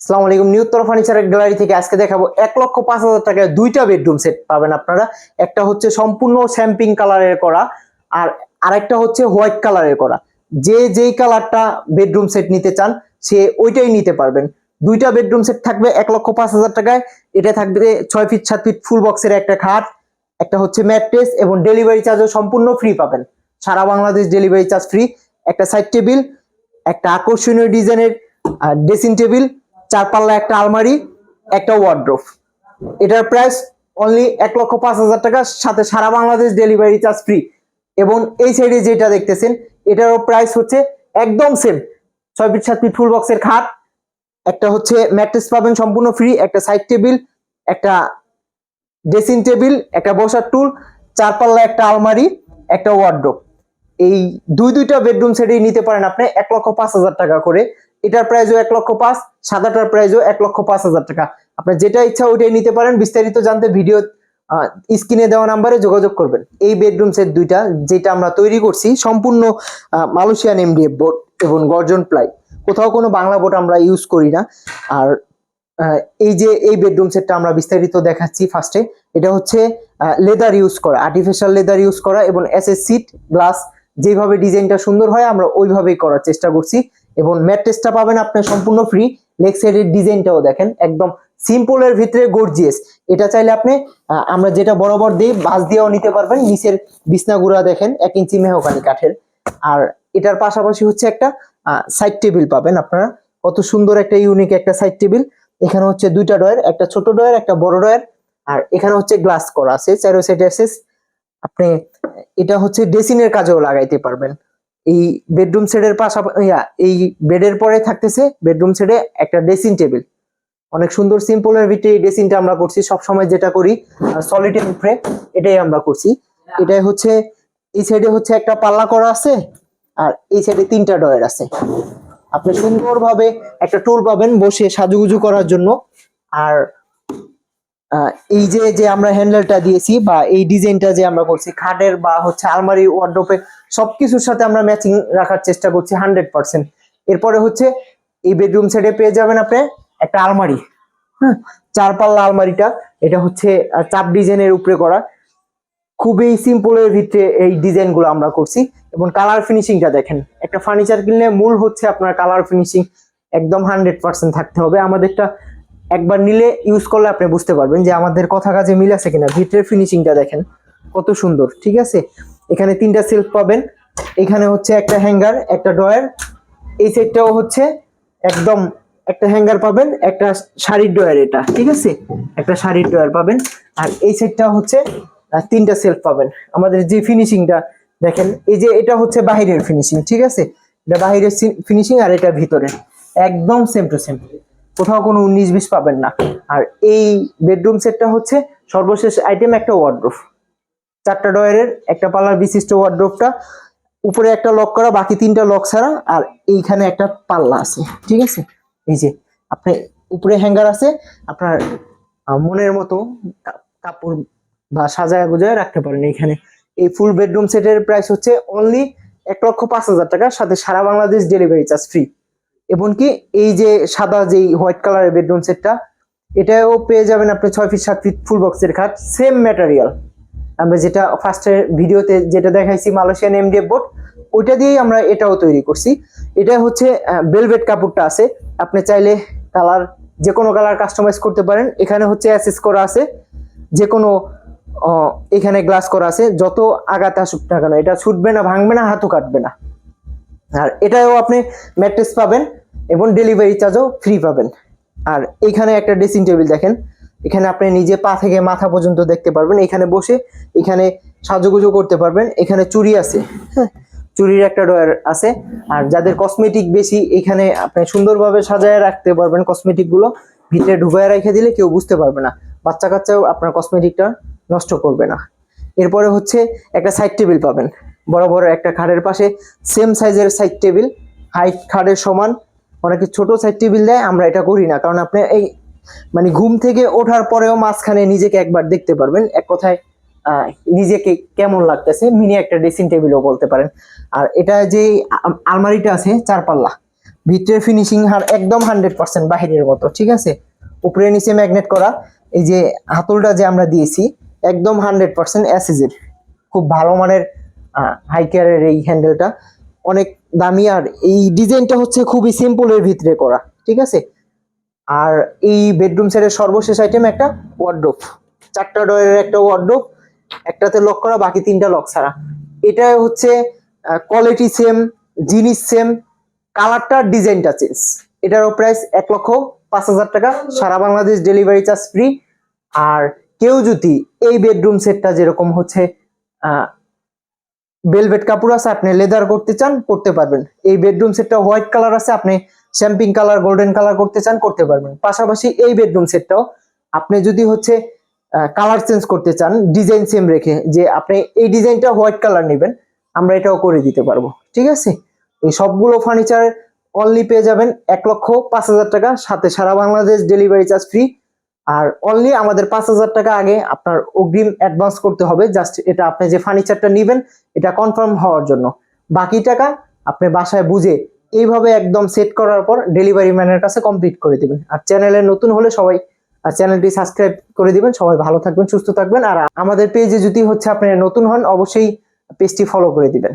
আসসালামু আলাইকুম। নিউত্তর ফার্নিচারের গ্যালারি থেকে আজকে দেখাবো 1,05,000 টাকায় দুইটা বেডরুম সেট পাবেন আপনারা। একটা হচ্ছে সম্পূর্ণ স্যাম্পিং কালারের করা, আর আরেকটা হচ্ছে হোয়াইট কালারের করা। যে যেই কালারটা বেডরুম সেট নিতে চান সে ওইটাই নিতে পারবেন। দুইটা বেডরুম সেট থাকবে 1,05,000 টাকায়। এটা থাকবে 6 ফিট 7 ফিট ফুল বক্সের একটা খাট, একটা হচ্ছে ম্যাট্রেস, এবং ডেলিভারি চার্জও সম্পূর্ণ ফ্রি পাবেন। সারা বাংলাদেশ ডেলিভারি চার্জ ফ্রি। একটা সাইড টেবিল, একটা আকর্ষণীয় ডিজাইনের ড্রেসিং টেবিল, 4 পাল্লা একটা আলমারি, একটা ওয়ার্ড্রোব। এটার প্রাইস অনলি 1,05,000 টাকা, সাথে সারা বাংলাদেশ ডেলিভারি চার্জ ফ্রি। এবং এই সাইডে যেটা দেখতেছেন এটারও প্রাইস হচ্ছে একদম সেম। 6 ফিট 7 ফিট ফুল বক্সের খাট, একটা হচ্ছে ম্যাট্রেস পাবেন সম্পূর্ণ ফ্রি, একটা সাইড টেবিল, একটা ড্রেসিং টেবিল, একটা বসার টুল, 4 পাল্লা একটা আলমারি, একটা ওয়ার্ড্রোব। এই দুইটা বেডরুম সেটই নিতে পারেন আপনি 1,05,000 টাকা করে। এটার প্রাইসও 1,05,000, সাদাটার প্রাইসও 1,05,000 টাকা। আপনার যেটা ইচ্ছা ওইটাই নিতে পারেন। বিস্তারিত জানতে ভিডিও স্ক্রিনে দেওয়া নাম্বারে যোগাযোগ করবেন। এই বেডরুম সেট দুইটা যেটা আমরা তৈরি করছি সম্পূর্ণ মালয়েশিয়ান এমডিএফ বোর্ড এবং গর্জন প্লাই, কোথাও কোনো বাংলা বোর্ড আমরা ইউজ করি না। আর এই যে এই বেডরুম সেটটা আমরা বিস্তারিত দেখাচ্ছি। ফার্স্টে এটা হচ্ছে লেদার ইউজ করা, আর্টিফিশিয়াল লেদার ইউজ করা, এবং এসএস সিট গ্লাস, যেভাবে ডিজাইনটা সুন্দর হয় আমরা ওইভাবেই করার চেষ্টা করছি। এবং ম্যাট্রেসটা পাবেন আপনার সম্পূর্ণ ফ্রি। লেগ সাইডের ডিজাইনটাও দেখেন একদম সিম্পলের ভিতরে গর্জিয়াস। এটা চাইলে আপনি আমরা যেটা বরাবর দিই বাস দিয়েও নিতে পারবেন। নিচের বিছনাগুড়া দেখেন 1 ইঞ্চি মেহগনি কাঠের। আর এটার পাশাপাশি হচ্ছে একটা সাইড টেবিল পাবেন আপনারা। কত সুন্দর একটা ইউনিক একটা সাইড টেবিল। এখানে হচ্ছে দুইটা ডয়ার, একটা ছোট ডয়ার, একটা বড় ডয়ার। আর এখানে হচ্ছে গ্লাস করা আছে চারো সাইডে আছে। আপনি এটা হচ্ছে ড্রেসিং এর কাজেও লাগাইতে পারবেন। এই বেডরুম সেটের পাশাপাশি এই বেডের পরে থাকতেছে বেডরুম সেটে একটা ড্রেসিং টেবিল। অনেক সুন্দর সিম্পলের ভিতরে ড্রেসিংটা আমরা করছি। সব সময় যেটা করি সলিডের উপরে এটাই আমরা করছি। এটাই হচ্ছে এই সাইডে হচ্ছে একটা পাল্লা করা আছে, আর এই সাইডে 3টা ডয়ার আছে। আপনি সুন্দরভাবে একটা টুল পাবেন বসে সাজুগুজু করার জন্য। আর এই যে আমরা হ্যান্ডেলটা দিয়েছি বা এই ডিজাইনটা যে আমরা করছি খাটের বা হচ্ছে আলমারি ওয়ার্ড্রোবে সবকিছুর সাথে আমরা ম্যাচিং রাখার চেষ্টা করছি 100%। এরপরে হচ্ছে এই বেডরুম সেটে পেয়ে যাবেন আপনি একটা আলমারি। হ্যাঁ, 4 পাল্লা আলমারিটা এটা হচ্ছে চাপ ডিজাইনের উপরে করা। খুবই সিম্পলের ভিতরে এই ডিজাইনগুলো আমরা করছি। এবং কালার ফিনিশিংটা দেখেন। একটা ফার্নিচার কিনলে মূল হচ্ছে আপনার কালার ফিনিশিং একদম 100% থাকতে হবে। আমাদেরটা একবার নিলে ইউজ করলে আপনি বুঝতে পারবেন যে আমাদের কথা কাজে মিল আছে কিনা। ভিতরের ফিনিশিংটা দেখেন কত সুন্দর। ঠিক আছে, এখানে 3টা সেলফ পাবেন। এখানে হচ্ছে একটা হ্যাঙ্গার, একটা ড্রয়ার। এই সেটটাও হচ্ছে একদম একটা হ্যাঙ্গার পাবেন, একটা শাড়ির ড্রয়ার। এটা ঠিক আছে, একটা শাড়ির ড্রয়ার পাবেন। আর এই সেটটা হচ্ছে 3টা সেলফ পাবেন। আমাদের যে ফিনিশিংটা দেখেন, এই যে এটা হচ্ছে বাহিরের ফিনিশিং। ঠিক আছে, এটা বাহিরের ফিনিশিং আর এটা ভিতরে একদম সেম টু সেম, কোথাও কোনো 19-20 পাবেন না। আর এই বেডরুম সেটটা হচ্ছে সর্বশেষ আইটেম একটা ওয়ার্ড্রোব। 4টা ডয়ারের একটা পাল্লার বিশিষ্ট ওয়ার্ড্রোবটা, উপরে একটা লক করা, বাকি 3টা লক ছাড়া। আর এইখানে একটা পাল্লা আছে। ঠিক আছে, এই যে আপনি উপরে হ্যাঙ্গার আছে, আপনার মনের মতো কাপড় বা সাজায় গুজায় রাখতে পারেন এইখানে। এই ফুল বেডরুম সেটের প্রাইস হচ্ছে অনলি 1,05,000 টাকা, সাথে সারা বাংলাদেশ ডেলিভারি চার্জ ফ্রি। এবং কি এই যে সাদা যেই হোয়াইট কালারের বেডরুম সেটটা এটাও পেয়ে যাবেন আপনি 6 ফিট 7 ফিট ফুল বক্সের খাট, সেম ম্যাটেরিয়াল। আমরা যেটা ফার্স্টের ভিডিওতে যেটা দেখাইছি মালয়েশিয়ান এমডিএফ বোর্ড, ওইটা দিয়েই আমরা এটাও তৈরি করছি। এটা হচ্ছে ভেলভেট কাপড়টা আছে, আপনি চাইলে কালার যে কোনো কালার কাস্টমাইজ করতে পারেন। এখানে হচ্ছে অ্যাসেস করা আছে, যে কোনো এখানে গ্লাস করা আছে। যত আঘাত আসুক না কেন এটা ছুটবে না, ভাঙবে না, হাতও কাটবে না। আর এটাও আপনি ম্যাট্রেস পাবেন এবং ডেলিভারি চার্জও ফ্রি পাবেন। আর এখানে একটা ড্রেসিং টেবিল দেখেন, এখানে আপনি নিজে পা থেকে মাথা পর্যন্ত দেখতে পারবেন। এখানে বসে এখানে সাজুগুজু করতে পারবেন। এখানে চুড়ি আছে, হ্যাঁ, চুড়ির একটা ডয়ার আছে। আর যাদের কসমেটিক বেশি এখানে আপনি সুন্দরভাবে সাজায় রাখতে পারবেন। কসমেটিক গুলো ভিতরে ঢুকায় রেখে দিলে কেউ বুঝতে পারবে না, বাচ্চা কাচ্চাও আপনার কসমেটিকটা নষ্ট করবে না। এরপরে হচ্ছে একটা সাইড টেবিল পাবেন, বড় বড় একটা খাটের পাশে সেম সাইজের সাইড টেবিল, হাইট খাটের সমান। অনেকে ছোট সাইড টেবিল দেয়, আমরা এটা করি না, কারণ আপনি এই মানে ঘুম থেকে ওঠার পরেও মাঝখানে নিজেকে একবার দেখতে পারবেন। এক কথায় নিজেকে কেমন লাগতেছে, মিনি একটা ড্রেসিং টেবিলও বলতে পারেন। আর এটা যে আলমারিটা আছে 4 পাল্লা, ভিতরে ফিনিশিং একদম 100% বাহিরের মতো, ঠিক আছে। উপরে নিচে ম্যাগনেট করা, এই যে হাতলটা যে আমরা দিয়েছি একদম 100% এসএসের, খুব ভালো মানের হাই কেয়ারের এই হ্যান্ডেলটা, অনেক দামি। আর এই ডিজাইনটা হচ্ছে খুবই সিম্পলের ভিতরে করা, ঠিক আছে। আর এই বেডরুম সেটের সর্বশেষ আইটেম একটা ওয়ার্ডরোব, 4টা ডোরের একটা ওয়ার্ডরোব, একটাতে লক করা, বাকি 3টা লক ছাড়া। এটা হচ্ছে কোয়ালিটি সেম, জিনিস সেম, কালারটা ডিজাইনটা চেঞ্জ। এটারও প্রাইস 1,05,000 টাকা, সারা বাংলাদেশ ডেলিভারি চার্জ ফ্রি। আর কেউ যদি এই বেডরুম সেটটা যেরকম হচ্ছে ভেলভেট কাপড় আছে, আপনি লেদার করতে চান করতে পারবেন। এই বেডরুম সেটটা হোয়াইট কালার আছে, আপনি শ্যাম্পিং কালার, গোল্ডেন কালার করতে চান করতে পারবেন। পাশাপাশি এই বেডরুম সেটটাও আপনি যদি হচ্ছে কালার চেঞ্জ করতে চান ডিজাইন সেম রেখে, যে আপনি এই ডিজাইনটা হোয়াইট কালার নেবেন, আমরা এটাও করে দিতে পারবো, ঠিক আছে। এই সবগুলো ফার্নিচার অনলি পেয়ে যাবেন 1,05,000 টাকা, সাথে সারা বাংলাদেশ ডেলিভারি চার্জ ফ্রি। আর অনলি আমাদের 5,000 টাকা আগে আপনার অগ্রিম অ্যাডভান্স করতে হবে, জাস্ট এটা আপনি যে ফার্নিচারটা নেবেন এটা কনফার্ম হওয়ার জন্য। বাকি টাকা আপনি বাসায় বুঝে এইভাবে একদম সেট করার পর ডেলিভারি ম্যানের কাছে কমপ্লিট করে দিবেন। আর চ্যানেলে নতুন হলে সবাই চ্যানেলটি সাবস্ক্রাইব করে দিবেন। সবাই ভালো থাকবেন, সুস্থ থাকবেন। আর আমাদের পেজে যদি হচ্ছে আপনি নতুন হন, অবশ্যই পেজটি ফলো করে দিবেন।